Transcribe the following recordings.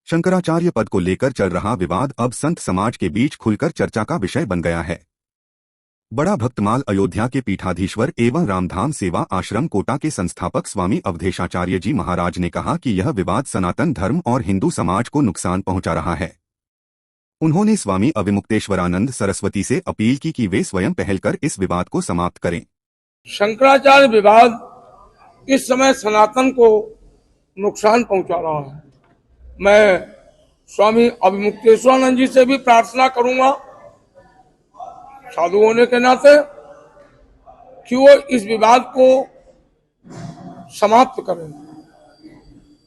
शंकराचार्य पद को लेकर चल रहा विवाद अब संत समाज के बीच खुलकर चर्चा का विषय बन गया है। बड़ा भक्तमाल अयोध्या के पीठाधीश्वर एवं रामधाम सेवा आश्रम कोटा के संस्थापक स्वामी अवधेशाचार्य जी महाराज ने कहा कि यह विवाद सनातन धर्म और हिंदू समाज को नुकसान पहुंचा रहा है। उन्होंने स्वामी अविमुक्तेश्वरानंद सरस्वती से अपील की कि वे स्वयं पहल कर इस विवाद को समाप्त करें। शंकराचार्य विवाद इस समय सनातन को नुकसान पहुंचा रहा है। मैं स्वामी अविमुक्तेश्वरानंद जी से भी प्रार्थना करूंगा साधु होने के नाते कि वो इस विवाद को समाप्त करें।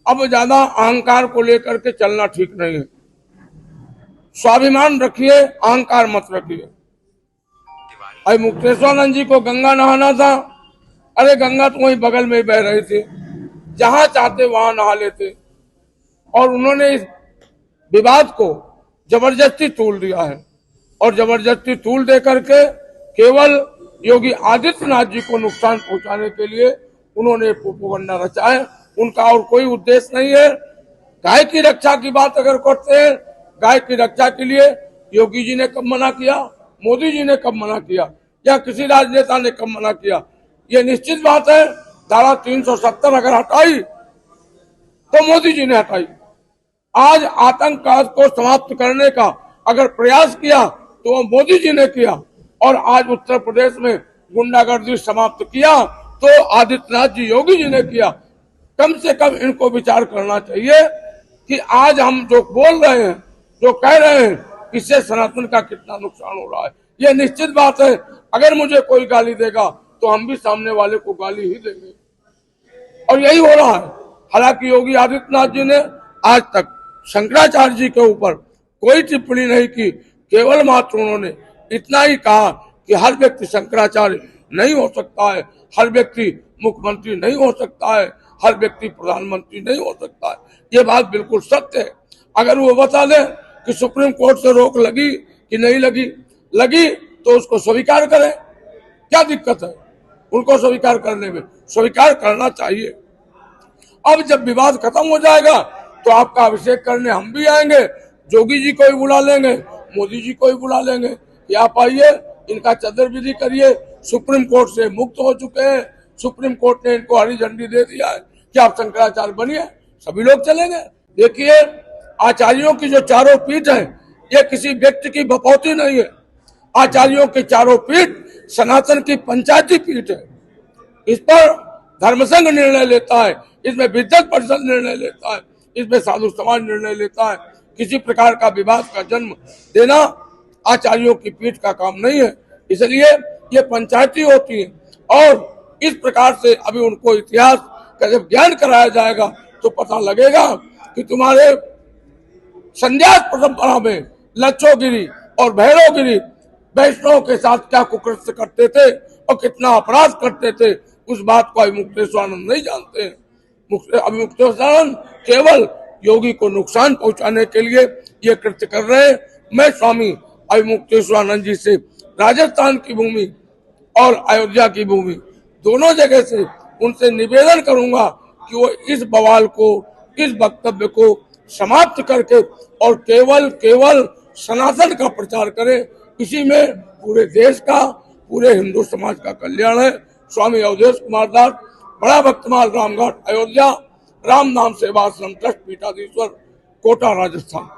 अब ज्यादा अहंकार को लेकर के चलना ठीक नहीं है। स्वाभिमान रखिए, अहंकार मत रखिए। अविमुक्तेश्वरानंद जी को गंगा नहाना था, अरे गंगा तो वहीं बगल में बह रही थी, जहां चाहते वहां नहा लेते, और उन्होंने इस विवाद को जबरदस्ती तूल दिया है। और जबरदस्ती तूल दे करके केवल योगी आदित्यनाथ जी को नुकसान पहुंचाने के लिए उन्होंने प्रोपेगेंडा रचा है। उनका और कोई उद्देश्य नहीं है। गाय की रक्षा की बात अगर करते हैं, गाय की रक्षा के लिए योगी जी ने कब मना किया, मोदी जी ने कब मना किया, या किसी राजनेता ने कब मना किया? ये निश्चित बात है, धारा 370 अगर हटाई तो मोदी जी ने हटाई। आज आतंकवाद को समाप्त करने का अगर प्रयास किया तो वो मोदी जी ने किया, और आज उत्तर प्रदेश में गुंडागर्दी समाप्त किया तो आदित्यनाथ जी योगी जी ने किया। कम से कम इनको विचार करना चाहिए कि आज हम जो बोल रहे हैं, जो कह रहे हैं, इससे सनातन का कितना नुकसान हो रहा है। ये निश्चित बात है, अगर मुझे कोई गाली देगा तो हम भी सामने वाले को गाली ही देंगे, और यही हो रहा है। हालांकि योगी आदित्यनाथ जी ने आज तक शंकराचार्य जी के ऊपर कोई टिप्पणी नहीं की, केवल मात्र उन्होंने इतना ही कहा कि हर व्यक्ति शंकराचार्य नहीं हो सकता है, हर व्यक्ति मुख्यमंत्री नहीं हो सकता है, हर व्यक्ति प्रधानमंत्री नहीं हो सकता है। ये बात बिल्कुल सत्य है। अगर वो बता दें कि सुप्रीम कोर्ट से रोक लगी कि नहीं लगी तो उसको स्वीकार करें, क्या दिक्कत है उनको स्वीकार करने में? स्वीकार करना चाहिए। अब जब विवाद खत्म हो जाएगा तो आपका अभिषेक करने हम भी आएंगे, जोगी जी को भी बुला लेंगे, मोदी जी को भी बुला लेंगे कि आप आइए, इनका चदर विधि करिए। सुप्रीम कोर्ट से मुक्त हो चुके हैं, सुप्रीम कोर्ट ने इनको हरी झंडी दे दिया है कि आप शंकराचार्य बनिए, सभी लोग चलेंगे। देखिए, आचार्यों की जो चारों पीठ है, ये किसी व्यक्ति की बपौती नहीं है। आचार्यों की चारों पीठ सनातन की पंचायती पीठ है। इस पर धर्मसंघ निर्णय लेता है, इसमें विद्वत परिषद निर्णय लेता है, इसमें साधु समाज निर्णय लेता है। किसी प्रकार का विवाद का जन्म देना आचार्यों की पीठ का काम नहीं है, इसलिए ये पंचायती होती है। और इस प्रकार से अभी उनको इतिहास का जब ज्ञान कराया जाएगा तो पता लगेगा कि तुम्हारे संन्यास परंपरा में लच्छोगिरी और भैरवगिरी वैष्णव के साथ क्या कुकृत्य करते थे और कितना अपराध करते थे, उस बात को अविमुक्तेश्वरानंद नहीं जानते हैं। अविमुक्तेश्वरानंद केवल योगी को नुकसान पहुंचाने के लिए ये कृत्य कर रहे हैं। मैं स्वामी अविमुक्तेश्वरानंद जी से राजस्थान की भूमि और अयोध्या की भूमि दोनों जगह से उनसे निवेदन करूंगा कि वो इस बवाल को, इस वक्तव्य को समाप्त करके और केवल सनातन का प्रचार करें। इसी में पूरे देश का, पूरे हिंदू समाज का कल्याण है। स्वामी अवधेश कुमार दास, बड़ा भक्तमाल, रामघाट, अयोध्या, राम नाम सेवा आश्रम ट्रस्ट, पीठाधीश्वर, कोटा, राजस्थान।